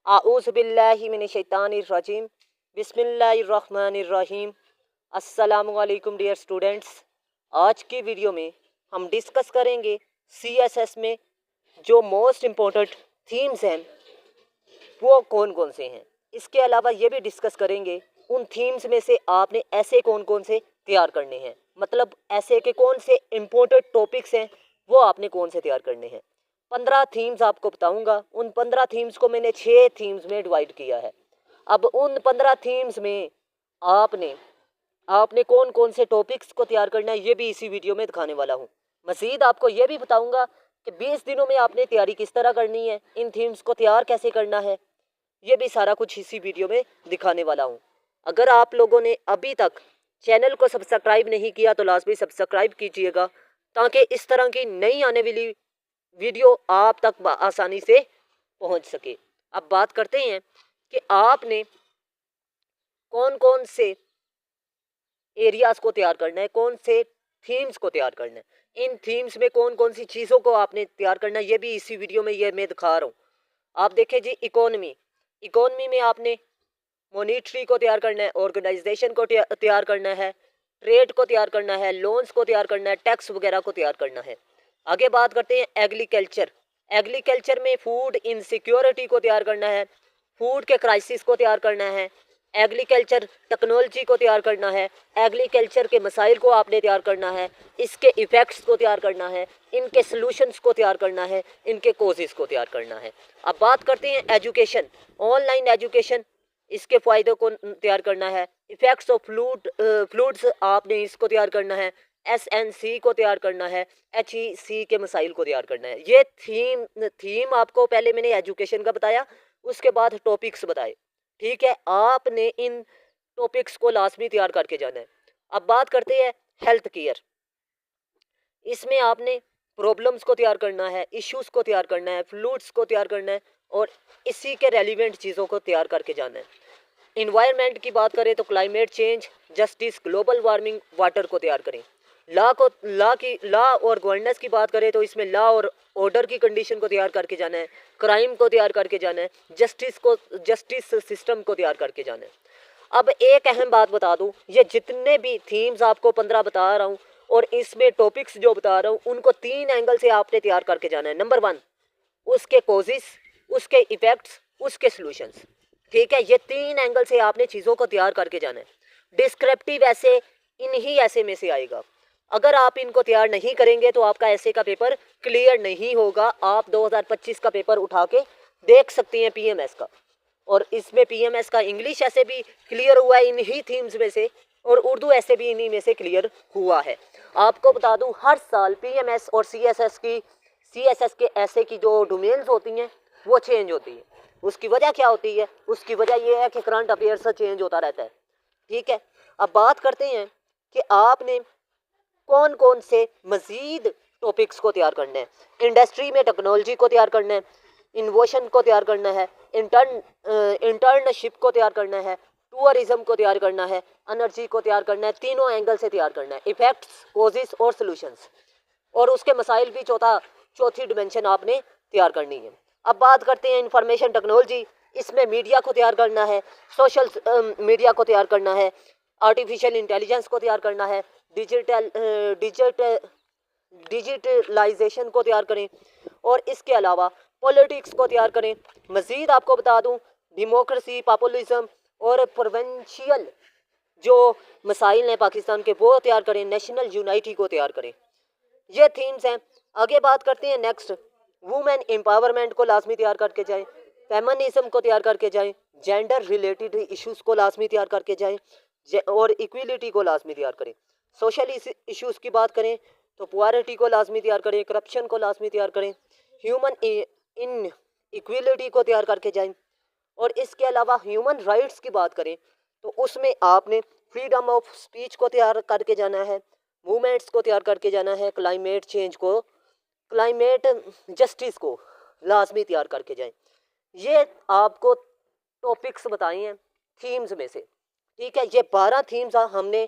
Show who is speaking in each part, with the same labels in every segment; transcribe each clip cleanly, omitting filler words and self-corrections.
Speaker 1: आऊज़ु बिल्लाहि मिनश शैतानिर रजीम बिस्मिल्लाहिर रहमानिर रहीम। अस्सलामु अलैकुम डियर स्टूडेंट्स। आज की वीडियो में हम डिस्कस करेंगे सीएसएस में जो मोस्ट इम्पोर्टेंट थीम्स हैं वो कौन कौन से हैं। इसके अलावा ये भी डिस्कस करेंगे उन थीम्स में से आपने ऐसे कौन कौन से तैयार करने हैं, मतलब ऐसे के कौन से इम्पोर्टेंट टॉपिक्स हैं वो आपने कौन से तैयार करने हैं। 15 थीम्स आपको बताऊंगा। उन 15 थीम्स को मैंने 6 थीम्स में डिवाइड किया है। अब उन 15 थीम्स में आपने आपने कौन कौन से टॉपिक्स को तैयार करना है ये भी इसी वीडियो में दिखाने वाला हूँ। मज़ीद आपको ये भी बताऊंगा कि 20 दिनों में आपने तैयारी किस तरह करनी है, इन थीम्स को तैयार कैसे करना है, ये भी सारा कुछ इसी वीडियो में दिखाने वाला हूँ। अगर आप लोगों ने अभी तक चैनल को सब्सक्राइब नहीं किया तो लाजमी सब्सक्राइब कीजिएगा ताकि इस तरह की नई आने वाली वीडियो आप तक आसानी से पहुंच सके। अब बात करते हैं कि आपने कौन कौन से एरियाज को तैयार करना है, कौन से थीम्स को तैयार करना है, इन थीम्स में कौन कौन सी चीज़ों को आपने तैयार करना है ये भी इसी वीडियो में ये मैं दिखा रहा हूँ। आप देखें जी, इकोनॉमी में आपने मॉनिटरी को तैयार करना है, ऑर्गेनाइजेशन को तैयार करना है, ट्रेड को तैयार करना है, लोन्स को तैयार करना है, टैक्स वगैरह को तैयार करना है। आगे बात करते हैं एग्रीकल्चर में फूड इनसिक्योरिटी को तैयार करना है, फूड के क्राइसिस को तैयार करना है, एग्रीकल्चर टेक्नोलॉजी को तैयार करना है, एग्रीकल्चर के मसाइल को आपने तैयार करना है, इसके इफ़ेक्ट्स को तैयार करना है, इनके सॉल्यूशंस को तैयार करना है, इनके कोजेस को तैयार करना है। अब बात करते हैं एजुकेशन, ऑनलाइन एजुकेशन, इसके फ़ायदों को तैयार करना है, इफ़ेक्ट्स ऑफ फ्लूड्स आपने इसको तैयार करना है, SNC को तैयार करना है, HEC के मसाइल को तैयार करना है। ये थीम आपको पहले मैंने एजुकेशन का बताया, उसके बाद टॉपिक्स बताए। ठीक है, आपने इन टॉपिक्स को लाजमी तैयार करके जाना है। अब बात करते हैं हेल्थ केयर। इसमें आपने प्रॉब्लम्स को तैयार करना है, इश्यूज को तैयार करना है, फ्लूड्स को तैयार करना है और इसी के रेलिवेंट चीज़ों को तैयार करके जाना है। इन्वायरमेंट की बात करें तो climate change, justice, global warming, water को तैयार करें। लॉ और गवर्नेंस की बात करें तो इसमें लॉ और ऑर्डर की कंडीशन को तैयार करके जाना है, क्राइम को तैयार करके जाना है, जस्टिस सिस्टम को तैयार करके जाना है। अब एक अहम बात बता दूं, ये जितने भी थीम्स आपको 15 बता रहा हूँ और इसमें टॉपिक्स जो बता रहा हूँ उनको 3 एंगल से आपने तैयार करके जाना है। नंबर 1 उसके कोजेस, उसके इफेक्ट्स, उसके सॉल्यूशंस। ठीक है, ये 3 एंगल से आपने चीज़ों को तैयार करके जाना है। डिस्क्रिप्टिव ऐसे इन्हीं ऐसे में से आएगा। अगर आप इनको तैयार नहीं करेंगे तो आपका ऐसे का पेपर क्लियर नहीं होगा। आप 2025 का पेपर उठा के देख सकते हैं PMS का, और इसमें PMS का इंग्लिश ऐसे भी क्लियर हुआ है इन्हीं थीम्स में से, और उर्दू ऐसे भी इन्हीं में से क्लियर हुआ है। आपको बता दूं, हर साल PMS और CSS के ऐसे की जो डोमेन्स होती हैं वो चेंज होती है। उसकी वजह क्या होती है? उसकी वजह यह है कि करंट अफेयर्स चेंज होता रहता है। ठीक है, अब बात करते हैं कि आपने कौन कौन से मज़ीद टॉपिक्स को तैयार करना है। इंडस्ट्री में टेक्नोलॉजी को तैयार करना है, इन्वोशन को तैयार करना है, इंटर्नशिप को तैयार करना है, टूरिज्म को तैयार करना है, एनर्जी को तैयार करना है। तीनों एंगल से तैयार करना है, इफेक्ट्स, कोजेस और सॉल्यूशंस, और उसके मसाइल भी चौथी डिमेंशन आपने तैयार करनी है। अब बात करते हैं इंफॉर्मेशन टेक्नोलॉजी। इसमें मीडिया को तैयार करना है, सोशल मीडिया को तैयार करना है, आर्टिफिशियल इंटेलिजेंस को तैयार करना है, डिजिटलाइजेशन को तैयार करें, और इसके अलावा पॉलिटिक्स को तैयार करें। मज़ीद आपको बता दूं, डेमोक्रेसी, पॉपुलिज्म और प्रोविंशियल जो मसाइल हैं पाकिस्तान के वो तैयार करें, नेशनल यूनाइटी को तैयार करें। ये थीम्स हैं। आगे बात करते हैं नेक्स्ट, वुमेन एम्पावरमेंट को लाजमी तैयार करके जाएं, फेमिनिज्म को तैयार करके जाएं, जेंडर रिलेटेड इश्यूज़ को लाजमी तैयार करके जाएं, और इक्वलिटी को लाजमी तैयार करें। सोशल इश्यूज़ की बात करें तो पुअरिटी को लाजमी तैयार करें, करप्शन को लाजमी तैयार करें, ह्यूमन इन इक्वलिटी को तैयार करके जाएं, और इसके अलावा ह्यूमन राइट्स की बात करें तो उसमें आपने फ्रीडम ऑफ स्पीच को तैयार करके जाना है, मूवमेंट्स को तैयार करके जाना है, क्लाइमेट चेंज को, क्लाइमेट जस्टिस को लाजमी तैयार करके जाएं। ये आपको टॉपिक्स बताए हैं थीम्स में से। ठीक है, ये 12 थीम्स हमने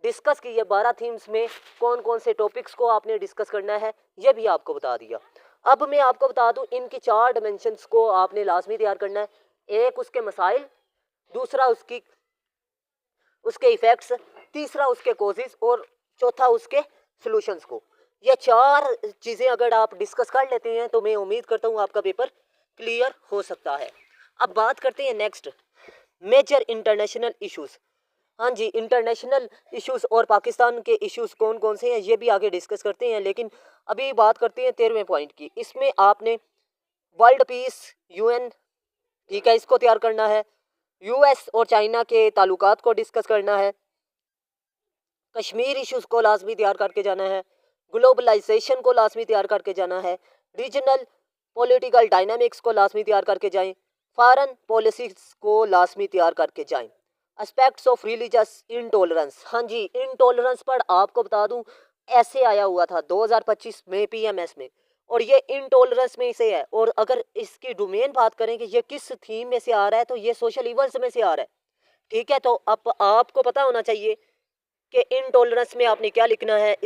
Speaker 1: डिस्कस की है। 12 थीम्स में कौन कौन से टॉपिक्स को आपने डिस्कस करना है ये भी आपको बता दिया। अब मैं आपको बता दूं इनकी 4 डायमेंशंस को आपने लाजमी तैयार करना है। एक उसके मसाइल, दूसरा उसके इफेक्ट्स, तीसरा उसके कॉजेज और चौथा उसके सॉल्यूशंस को। ये 4 चीज़ें अगर आप डिस्कस कर लेते हैं तो मैं उम्मीद करता हूँ आपका पेपर क्लियर हो सकता है। अब बात करते हैं नेक्स्ट, मेजर इंटरनेशनल इश्यूज़। हाँ जी, इंटरनेशनल इश्यूज़ और पाकिस्तान के इश्यूज़ कौन कौन से हैं ये भी आगे डिस्कस करते हैं, लेकिन अभी बात करते हैं 13वें पॉइंट की। इसमें आपने वर्ल्ड पीस, यूएन, ठीक है, इसको तैयार करना है। यूएस और चाइना के ताल्लुकात को डिस्कस करना है। कश्मीर इश्यूज़ को लाजमी तैयार करके जाना है। ग्लोबलाइजेशन को लाजमी तैयार करके जाना है। रीजनल पॉलिटिकल डायनामिक्स को लाजमी तैयार करके जाएं। फॉरेन पॉलिसीज को लाजमी तैयार करके जाएं। एस्पेक्ट्स ऑफ रिलीजियस इनटॉलरेंस, हाँ जी, इनटॉलरेंस पर आपको बता दूं ऐसे आया हुआ था 2025 में पीएमएस में, और ये इनटॉलरेंस में से है। और अगर इसकी डोमेन बात करें कि ये किस थीम में से आ रहा है तो ये सोशल इवल्स में से आ रहा है, ठीक है। तो अब आपको पता होना चाहिए कि इनटॉलरेंस में आपने क्या लिखना है।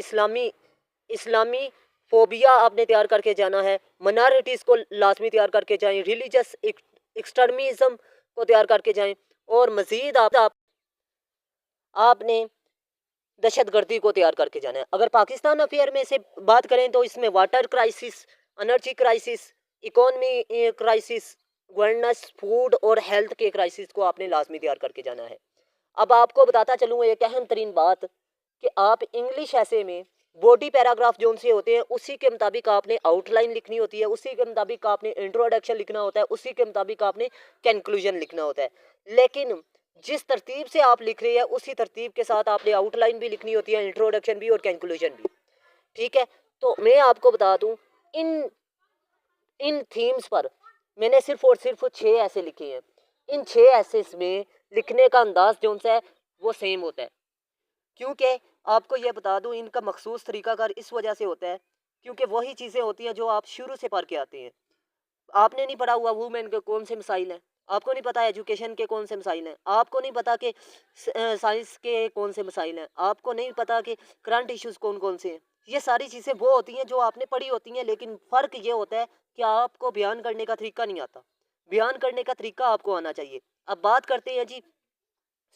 Speaker 1: इस्लामी फोबिया आपने तैयार करके जाना है। माइनॉरिटीज़ को लाजमी तैयार करके जाएं। रिलीजियस एक्सट्रीमिज्म को तैयार करके जाएं। और मज़ीद आपने दहशतगर्दी को तैयार करके जाना है। अगर पाकिस्तान अफेयर में से बात करें तो इसमें water crisis, energy crisis, economy crisis, governance, food और हेल्थ के क्राइसिस को आपने लाजमी तैयार करके जाना है। अब आपको बताता चलूँ एक अहम तरीन बात कि आप इंग्लिश ऐसे में बॉडी पैराग्राफ जो से होते हैं उसी के मुताबिक आपने आउटलाइन लिखनी होती है, उसी के मुताबिक आपने इंट्रोडक्शन लिखना होता है, उसी के मुताबिक आपने कंक्लूजन लिखना होता है। लेकिन जिस तरतीब से आप लिख रहे हैं उसी तरतीब के साथ आपने आउटलाइन भी लिखनी होती है, इंट्रोडक्शन भी और कंक्लूजन भी, ठीक है। तो मैं आपको बता दूं इन इन थीम्स पर मैंने सिर्फ और सिर्फ 6 ऐसे लिखे हैं। इन 6 ऐसे में लिखने का अंदाज जो है वो सेम होता है, क्योंकि आपको यह बता दूं इनका मखसूस तरीकाकार इस वजह से होता है क्योंकि वही चीज़ें होती हैं जो आप शुरू से पढ़ के आते हैं। आपने नहीं पढ़ा हुआ वुमेन के कौन से मसाइल हैं, आपको नहीं पता एजुकेशन के कौन से मसाइल हैं, आपको नहीं पता कि साइंस के कौन से मसाइल हैं, आपको नहीं पता कि करंट इश्यूज़ कौन कौन से हैं। ये सारी चीज़ें वो होती हैं जो आपने पढ़ी होती हैं, लेकिन फ़र्क ये होता है कि आपको बयान करने का तरीका नहीं आता। बयान करने का तरीका आपको आना चाहिए। अब बात करते हैं जी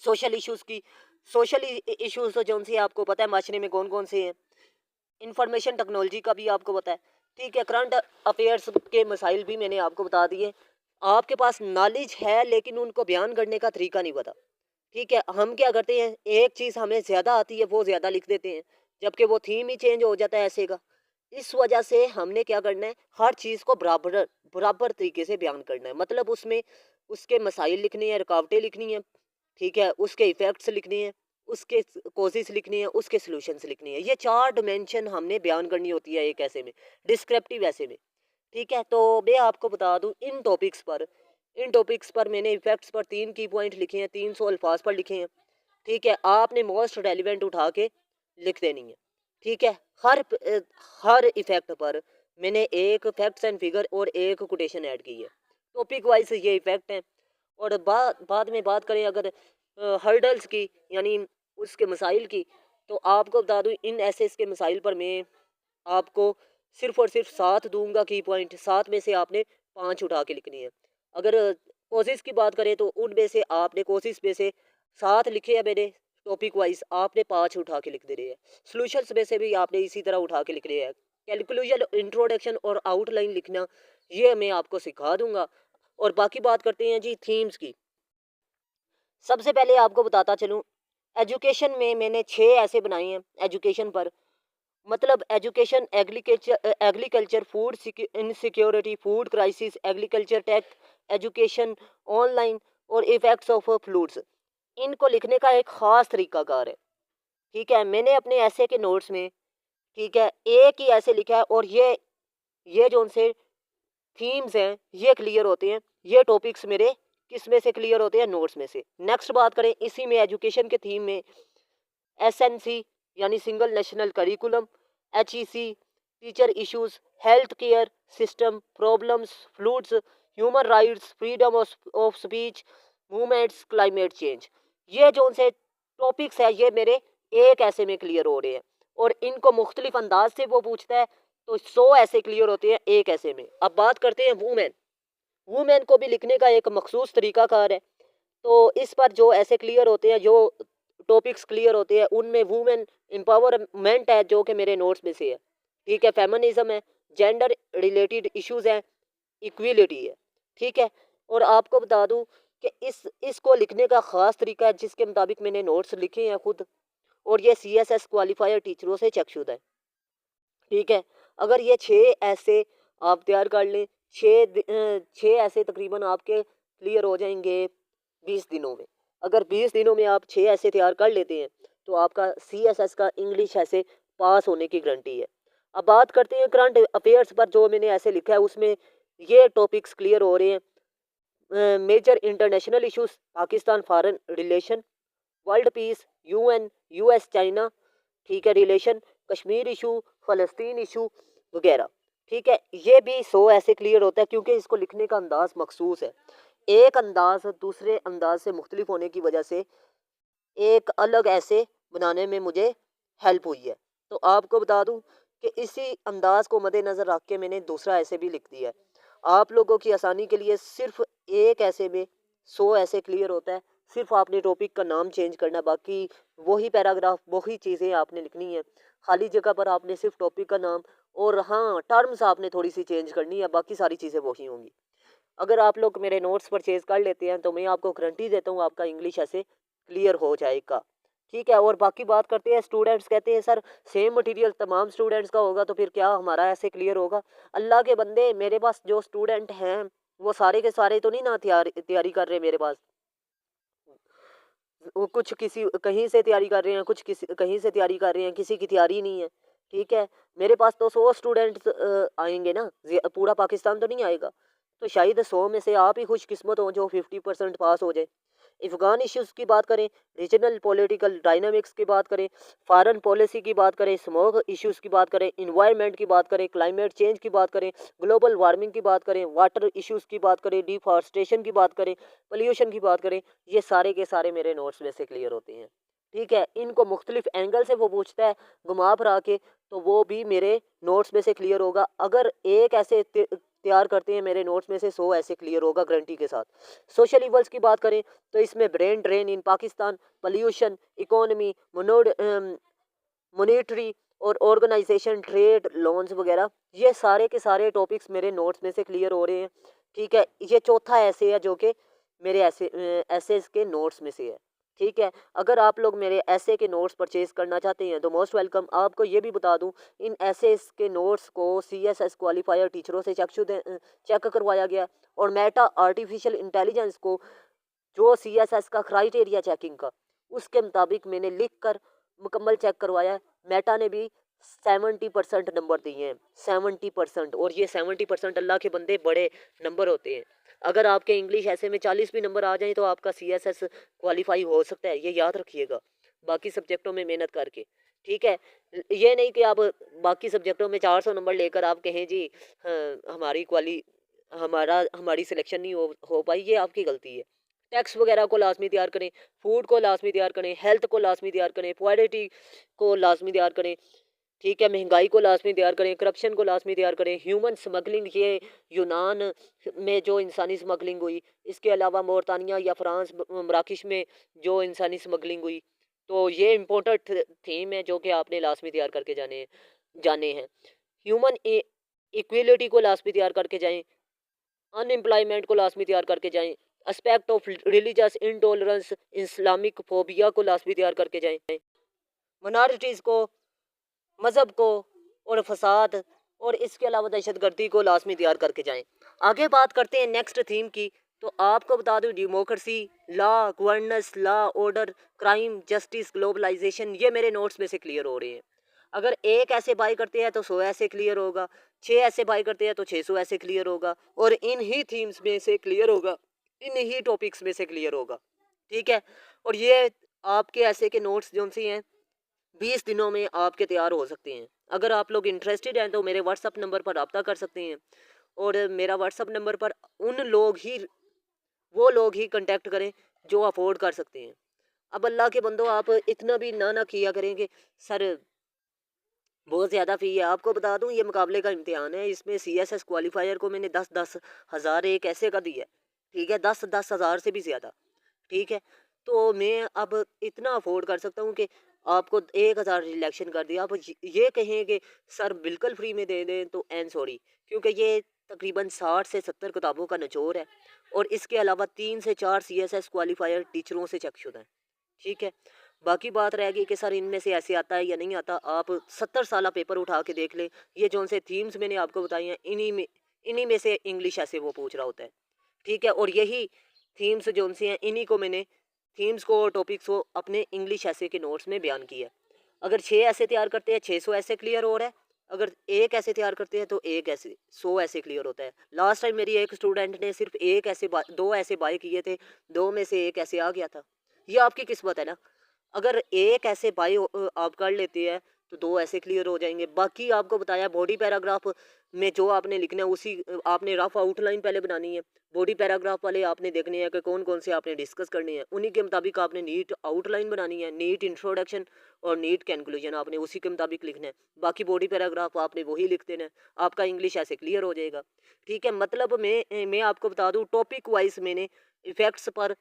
Speaker 1: सोशल इश्यूज़ की। सोशल इश्यूज़ तो जो से आपको पता है माशरे में कौन कौन से हैं। इंफॉर्मेशन टेक्नोलॉजी का भी आपको पता है, ठीक है। करंट अफेयर्स के मसाइल भी मैंने आपको बता दिए। आपके पास नॉलेज है लेकिन उनको बयान करने का तरीका नहीं पता, ठीक है। हम क्या करते हैं, एक चीज़ हमें ज़्यादा आती है वो ज़्यादा लिख देते हैं, जबकि वो थीम ही चेंज हो जाता है ऐसे का। इस वजह से हमने क्या करना है, हर चीज़ को बराबर बराबर तरीके से बयान करना है। मतलब उसमें उसके मसाइल लिखने हैं, रुकावटें लिखनी हैं, ठीक है, उसके इफ़ेक्ट्स लिखने हैं, उसके कॉजेज़ लिखनी है, उसके सॉल्यूशंस लिखनी है। ये 4 डायमेंशन हमने बयान करनी होती है एक ऐसे में, डिस्क्रिप्टिव ऐसे में, ठीक है। तो मैं आपको बता दूं इन टॉपिक्स पर मैंने इफेक्ट्स पर 3 की पॉइंट लिखे हैं, 300 अल्फाज पर लिखे हैं, ठीक है। आपने मोस्ट रेलिवेंट उठा के लिख देनी है, ठीक है। हर इफेक्ट पर मैंने एक फैक्ट्स एंड फिगर और एक कोटेशन ऐड की है। टॉपिक वाइज ये इफेक्ट हैं। और बाद में बात करें अगर हर्डल्स की, यानी उसके मसाइल की, तो आपको बता दूं इन एसेस के मसाइल पर मैं आपको सिर्फ और सिर्फ 7 दूंगा की पॉइंट। 7 में से आपने 5 उठा के लिखनी है। अगर कोशिश की बात करें तो उनमें से आपने कोशिश में से 7 लिखे हैं मैंने टॉपिक वाइज, आपने 5 उठा के लिख दे रहे हैं। सॉल्यूशंस में से भी आपने इसी तरह उठा के लिख रहे हैं। कैलकुलेशन, इंट्रोडक्शन और आउटलाइन लिखना ये मैं आपको सिखा दूंगा। और बाकी बात करते हैं जी थीम्स की। सबसे पहले आपको बताता चलूँ, एजुकेशन में मैंने 6 ऐसे बनाए हैं एजुकेशन पर। मतलब education, agriculture, food insecurity, food crisis, agriculture tech, education, online और इफेक्ट्स ऑफ फ्लूड्स। इनको लिखने का एक ख़ास तरीकाकार है, ठीक है। मैंने अपने ऐसे के नोट्स में, ठीक है, एक ही ऐसे लिखा है और ये जो उनसे थीम्स हैं ये क्लियर होते हैं। ये टॉपिक्स मेरे किस में से क्लियर होते हैं, नोट्स में से। नेक्स्ट बात करें इसी में एजुकेशन के थीम में, एसएनसी यानी single national curriculum, HEC, teacher issues, health care system, problems, fluids, human rights, freedom of speech, movements, climate change. ये जो उनसे टॉपिक्स है ये मेरे एक ऐसे में क्लियर हो रहे हैं। और इनको मुख्तलिफ अंदाज से वो पूछता है तो 100 ऐसे क्लियर होते हैं एक ऐसे में। अब बात करते हैं वुमेन। वुमेन को भी लिखने का एक मखसूस तरीकाकार है। तो इस पर जो ऐसे क्लियर होते हैं, जो टॉपिक्स क्लियर होते हैं, उनमें वुमेन एम्पावरमेंट है जो कि मेरे नोट्स में से है। ठीक है, फेमिनिज्म है, जेंडर रिलेटेड इश्यूज हैं, इक्विलिटी है। ठीक है, और आपको बता दूं कि इसको लिखने का ख़ास तरीका है जिसके मुताबिक मैंने नोट्स लिखे हैं खुद, और ये CSS क्वालिफायर टीचरों से चेकशुदा है। ठीक है, अगर ये 6 ऐसे आप तैयार कर लें, 6 ऐसे तकरीबन आपके क्लियर हो जाएंगे 20 दिनों में। अगर 20 दिनों में आप 6 ऐसे तैयार कर लेते हैं तो आपका CSS का इंग्लिश ऐसे पास होने की गारंटी है। अब बात करते हैं करंट अफेयर्स पर, जो मैंने ऐसे लिखा है उसमें ये टॉपिक्स क्लियर हो रहे हैं। Major international issues, Pakistan foreign relation, world peace, UN US China, ठीक है, रिलेशन, कश्मीर इशू, फ़लस्तीन इशू वगैरह। ठीक है, ये भी 100 ऐसे क्लियर होता है क्योंकि इसको लिखने का अंदाज मखसूस है। एक अंदाज दूसरे अंदाज से मुख्तलिफ होने की वजह से एक अलग ऐसे बनाने में मुझे हेल्प हुई है। तो आपको बता दूं कि इसी अंदाज को मद्देनज़र रख के मैंने दूसरा ऐसे भी लिख दिया है। आप लोगों की आसानी के लिए सिर्फ एक ऐसे में 100 ऐसे क्लियर होता है। सिर्फ आपने टॉपिक का नाम चेंज करना, बाकी वही पैराग्राफ वही चीज़ें आपने लिखनी है। खाली जगह पर आपने सिर्फ टॉपिक का नाम और हाँ टर्म्स आपने थोड़ी सी चेंज करनी है, बाकी सारी चीज़ें वही होंगी। अगर आप लोग मेरे नोट्स परचेज कर लेते हैं तो मैं आपको गारंटी देता हूँ आपका इंग्लिश ऐसे क्लियर हो जाएगा। ठीक है, और बाकी बात करते हैं, स्टूडेंट्स कहते हैं सर सेम मटेरियल तमाम स्टूडेंट्स का होगा तो फिर क्या हमारा ऐसे क्लियर होगा? अल्लाह के बंदे, मेरे पास जो स्टूडेंट हैं वो सारे के सारे तो नहीं ना तैयारी कर रहे मेरे पास। वो कुछ किसी कहीं से तैयारी कर रहे हैं, कुछ किसी कहीं से तैयारी कर रहे हैं, किसी की तैयारी नहीं है। ठीक है, मेरे पास तो 100 स्टूडेंट्स आएंगे ना, पूरा पाकिस्तान तो नहीं आएगा। तो शायद 100 में से आप ही खुशकिस्मत हो जो 50% पास हो जाए। अफगान इश्यूज़ की बात करें, रीजनल पॉलिटिकल डायनामिक्स की बात करें, फॉरेन पॉलिसी की बात करें, स्मोक इश्यूज़ की बात करें, इन्वायरमेंट की बात करें, क्लाइमेट चेंज की बात करें, ग्लोबल वार्मिंग की बात करें, वाटर इश्यूज़ की बात करें, डिफॉरेस्टेशन की बात करें, पोल्यूशन की बात करें, ये सारे के सारे मेरे नोट्स में से क्लियर होते हैं। ठीक है, इनको मुख्तलिफ एंगल से वो पूछता है घुमा फिरा के, तो वो भी मेरे नोट्स में से क्लियर होगा। अगर एक ऐसे तैयार करते हैं मेरे नोट्स में से 100 ऐसे क्लियर होगा गारंटी के साथ। सोशल इवल्स की बात करें तो इसमें brain drain in Pakistan, pollution, economy, monetary और ऑर्गेनाइजेशन, ट्रेड, लोन्स वगैरह, ये सारे के सारे टॉपिक्स मेरे नोट्स में से क्लियर हो रहे हैं। ठीक है, ये चौथा ऐसे है जो कि मेरे ऐसे के नोट्स में से है। ठीक है, अगर आप लोग मेरे ऐसे के नोट्स परचेज करना चाहते हैं तो मोस्ट वेलकम। आपको ये भी बता दूं, इन ऐसे के नोट्स को CSS क्वालिफायर टीचरों से चेक करवाया गया, और मेटा आर्टिफिशियल इंटेलिजेंस को जो CSS का क्राइटेरिया चेकिंग का, उसके मुताबिक मैंने लिख कर मुकम्मल चेक करवाया है। मेटा ने भी 70% नंबर दिए हैं, 70%। और ये 70% अल्लाह के बंदे बड़े नंबर होते हैं। अगर आपके इंग्लिश ऐसे में 40 भी नंबर आ जाए तो आपका CSS क्वालिफाई हो सकता है, ये याद रखिएगा, बाकी सब्जेक्टों में मेहनत करके। ठीक है, ये नहीं कि आप बाकी सब्जेक्टों में 400 नंबर लेकर आप कहें जी हाँ, हमारी सिलेक्शन नहीं हो पाई, ये आपकी गलती है। टैक्स वगैरह को लाजमी तैयार करें, फूड को लाजमी तैयार करें, हेल्थ को लाजमी तैयार करें, पॉलिटी को लाजमी तैयार करें। ठीक है, महंगाई को लाजमी तैयार करें, करप्शन को लाजमी तैयार करें, ह्यूमन स्मगलिंग, ये यूनान में जो इंसानी स्मगलिंग हुई, इसके अलावा मोरतानिया या फ्रांस मराकिश में जो इंसानी स्मगलिंग हुई, तो ये इम्पोर्टेंट थीम है जो कि आपने लाजमी तैयार करके जाने हैं। ह्यूमन इक्वलिटी को लाजमी तैयार करके जाएं, अनएम्प्लॉयमेंट को लाजमी तैयार करके जाएं, aspect of religious intolerance, Islamic phobia को लाजमी तैयार करके जाएं, माइनॉरिटीज़ को, मज़हब को और फसाद और इसके अलावा दहशतगर्दी को लाजमी तैयार करके जाएं। आगे बात करते हैं नेक्स्ट थीम की। तो आपको बता दूं, democracy, law, governance, law, order, crime, justice, globalisation, ये मेरे नोट्स में से क्लियर हो रहे हैं। अगर एक ऐसे बाई करते हैं तो 100 ऐसे क्लियर होगा, 6 ऐसे बाई करते हैं तो 600 ऐसे क्लियर होगा, और इन ही थीम्स में से क्लियर होगा, इन ही टॉपिक्स में से क्लियर होगा। ठीक है, और ये आपके ऐसे के नोट्स जो सी हैं 20 दिनों में आपके तैयार हो सकते हैं। अगर आप लोग इंटरेस्टेड हैं तो मेरे व्हाट्सअप नंबर पर रब्ता कर सकते हैं, और मेरा व्हाट्सअप नंबर पर वो लोग ही कांटेक्ट करें जो अफोर्ड कर सकते हैं। अब अल्लाह के बंदो, आप इतना भी ना किया करेंगे सर बहुत ज़्यादा फ़ी है। आपको बता दूँ ये मुकाबले का इम्तिहान है, इसमें सीएसएस क्वालिफ़ायर को मैंने 10-10 हज़ार एक ऐसे का दिया है, ठीक है? 10-10 हज़ार से भी ज़्यादा, ठीक है? तो मैं अब इतना अफ़ोर्ड कर सकता हूँ कि आपको 1000 रिलैक्शन कर दिया। आप ये कहें कि सर बिल्कुल फ्री में दे दें तो आई एम सॉरी, क्योंकि ये तकरीबन 60 से 70 किताबों का निचोड़ है और इसके अलावा 3 से 4 सीएसएस क्वालिफ़ायर टीचरों से चेकशुदा हैं, ठीक है? बाकी बात रह गई कि सर इनमें से ऐसे आता है या नहीं आता। आप 70 साला पेपर उठा के देख लें, ये जौन से थीम्स मैंने आपको बताई हैं इन्हीं में से इंग्लिश ऐसे वो पूछ रहा होता है, ठीक है? और यही थीम्स जौन सी हैं इन्हीं को मैंने थीम्स को और टॉपिक्स को अपने इंग्लिश ऐसे के नोट्स में बयान किया है। अगर 6 ऐसे तैयार करते हैं 600 ऐसे क्लियर हो रहा है, अगर एक ऐसे तैयार करते हैं तो एक ऐसे 100 ऐसे क्लियर होता है। लास्ट टाइम मेरी एक स्टूडेंट ने सिर्फ एक ऐसे 2 ऐसे बाय किए थे, 2 में से एक ऐसे आ गया था। ये आपकी किस्मत है ना। अगर एक ऐसे आप कर लेते हैं तो 2 ऐसे क्लियर हो जाएँगे। बाकी आपको बताया बॉडी पैराग्राफ में जो आपने लिखना है उसी आपने रफ आउटलाइन पहले बनानी है। बॉडी पैराग्राफ वाले आपने देखने हैं कि कौन-कौन से आपने डिस्कस करने हैं। उन्हीं के मुताबिक आपने नीट आउटलाइन बनानी है, नीट इंट्रोडक्शन और नीट कंक्लूजन आपने उसी के मुताबिक लिखना है। बाकी बॉडी पैराग्राफ आपने वही लिख देना है। आपका इंग्लिश ऐसे क्लियर हो जाएगा। ठीक है? मतलब मैं आपको बता दूँ टॉपिक वाइज़ मैंने इफ़ेक्ट्स पर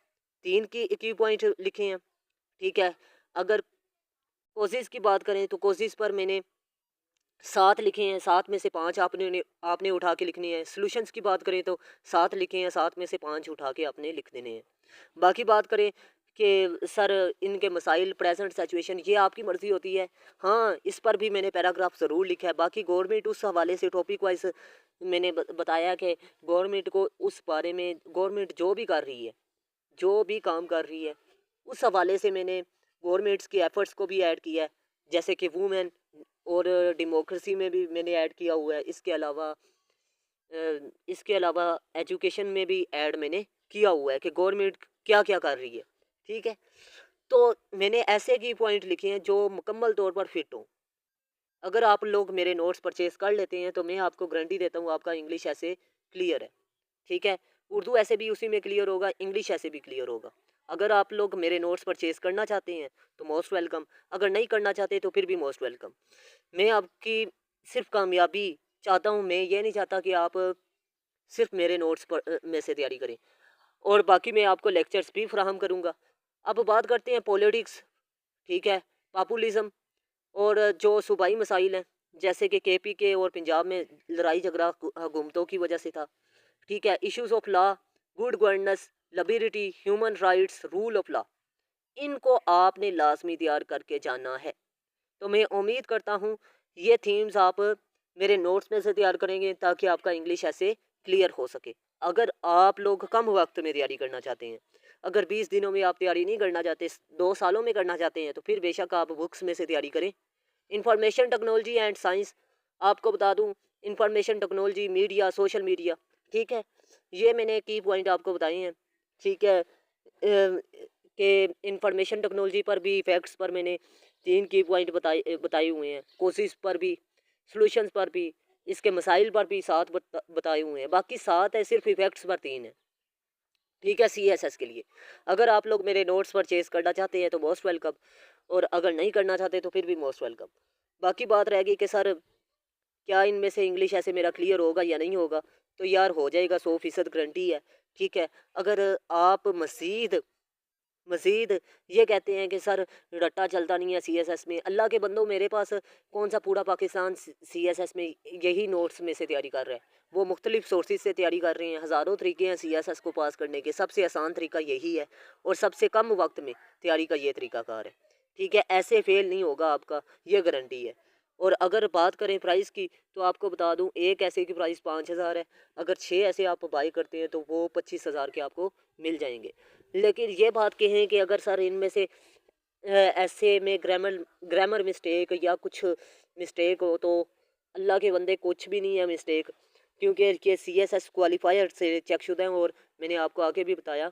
Speaker 1: 3 की पॉइंट लिखे हैं। ठीक है? अगर कोर्सेज़ की बात करें तो कोर्सेज़ पर मैंने 7 लिखे हैं, 7 में से 5 आपने उठा के लिखने हैं। सॉल्यूशंस की बात करें तो 7 लिखे हैं, 7 में से 5 उठा के आपने लिख देने हैं। बाकी बात करें कि सर इनके मसाइल प्रेज़ेंट सिचुएशन ये आपकी मर्ज़ी होती है। हाँ, इस पर भी मैंने पैराग्राफ ज़रूर लिखा है। बाकी गवर्नमेंट उस हवाले से टॉपिक वाइज़ मैंने बताया कि गवर्नमेंट को उस बारे में गवर्नमेंट जो भी कर रही है, जो भी काम कर रही है, उस हवाले से मैंने गवर्नमेंट्स के एफ़र्ट्स को भी ऐड किया है। जैसे कि वुमेन और डेमोक्रेसी में भी मैंने ऐड किया हुआ है। इसके अलावा एजुकेशन में भी ऐड मैंने किया हुआ है कि गवर्नमेंट क्या-क्या कर रही है। ठीक है? तो मैंने ऐसे की पॉइंट लिखे हैं जो मुकम्मल तौर पर फिट हों। अगर आप लोग मेरे नोट्स परचेज़ कर लेते हैं तो मैं आपको गारंटी देता हूँ आपका इंग्लिश ऐसे क्लियर है। ठीक है? उर्दू ऐसे भी उसी में क्लियर होगा, इंग्लिश ऐसे भी क्लियर होगा। अगर आप लोग मेरे नोट्स परचेज़ करना चाहते हैं तो मोस्ट वेलकम, अगर नहीं करना चाहते तो फिर भी मोस्ट वेलकम। मैं आपकी सिर्फ़ कामयाबी चाहता हूँ, मैं ये नहीं चाहता कि आप सिर्फ़ मेरे नोट्स में से तैयारी करें और बाकी मैं आपको लेक्चर्स भी फ़राहम करूँगा। अब बात करते हैं पॉलिटिक्स, ठीक है? पॉपुलिज़्म और जो सूबाई मसाइल हैं, जैसे कि केपीके और पंजाब में लड़ाई झगड़ा हुकूमतों की वजह से था। ठीक है? Issues of law, good governance, liberty, human rights, rule of law, इनको आपने लाज़मी तैयार करके जाना है। तो मैं उम्मीद करता हूँ ये थीम्स आप मेरे नोट्स में से तैयार करेंगे ताकि आपका इंग्लिश ऐसे क्लियर हो सके। अगर आप लोग कम वक्त में तैयारी करना चाहते हैं, अगर 20 दिनों में आप तैयारी नहीं करना चाहते, 2 सालों में करना चाहते हैं तो फिर बेशक आप बुक्स में से तैयारी करें। इंफॉर्मेशन टेक्नोलॉजी एंड साइंस, आपको बता दूं information technology, media, social media, ठीक है? ये मैंने की पॉइंट आपको बताए हैं, ठीक है? कि इंफॉर्मेशन टेक्नोलॉजी पर भी इफ़ेक्ट्स पर मैंने 3 की पॉइंट बताए हुए हैं, कोर्सेज़ पर भी, सॉल्यूशंस पर भी, इसके मसाइल पर भी 7 बताए हुए हैं। बाकी 7 है, सिर्फ इफ़ेक्ट्स पर 3 है। ठीक है? सीएसएस के लिए। अगर आप लोग मेरे नोट्स परचेज़ करना चाहते हैं तो मोस्ट वेलकम और अगर नहीं करना चाहते तो फिर भी मोस्ट वेलकम। बाकी बात रह गई कि सर क्या इनमें से इंग्लिश ऐसे मेरा क्लियर होगा या नहीं होगा? तो यार हो जाएगा, 100% गारंटी है। ठीक है? अगर आप मज़ीद मज़ीद ये कहते हैं कि सर रट्टा चलता नहीं है सीएसएस में, अल्लाह के बंदों मेरे पास कौन सा पूरा पाकिस्तान सीएसएस में यही नोट्स में से तैयारी कर रहा है। वो मुख्तलिफ सोर्सेज से तैयारी कर रहे हैं। हज़ारों तरीके हैं सीएसएस को पास करने के, सबसे आसान तरीका यही है और सबसे कम वक्त में तैयारी का ये तरीकाकार है। ठीक है? ऐसे फेल नहीं होगा आपका, ये गारंटी है। और अगर बात करें प्राइस की तो आपको बता दूं एक ऐसे की प्राइस 5000 है। अगर 6 ऐसे आप बाई करते हैं तो वो 25,000 के आपको मिल जाएंगे। लेकिन ये बात कहें कि अगर सर इनमें से ऐसे में ग्रामर मिस्टेक या कुछ मिस्टेक हो तो अल्लाह के बंदे कुछ भी नहीं है मिस्टेक, क्योंकि ये सीएसएस क्वालिफायर से चेकशुदा हैं और मैंने आपको आगे भी बताया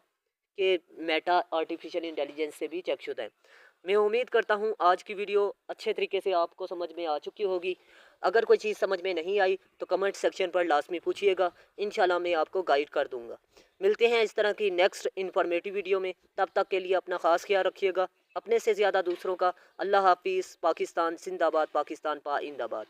Speaker 1: कि मेटा आर्टिफिशियल इंटेलिजेंस से भी चेकशुदा है। मैं उम्मीद करता हूँ आज की वीडियो अच्छे तरीके से आपको समझ में आ चुकी होगी। अगर कोई चीज़ समझ में नहीं आई तो कमेंट सेक्शन पर लाजमी पूछिएगा, इंशाल्लाह मैं आपको गाइड कर दूँगा। मिलते हैं इस तरह की नेक्स्ट इन्फॉर्मेटिव वीडियो में, तब तक के लिए अपना ख़ास ख्याल रखिएगा, अपने से ज़्यादा दूसरों का। अल्लाह हाफिज़। पाकिस्तान जिंदाबाद, पाकिस्तान पाइंदाबाद।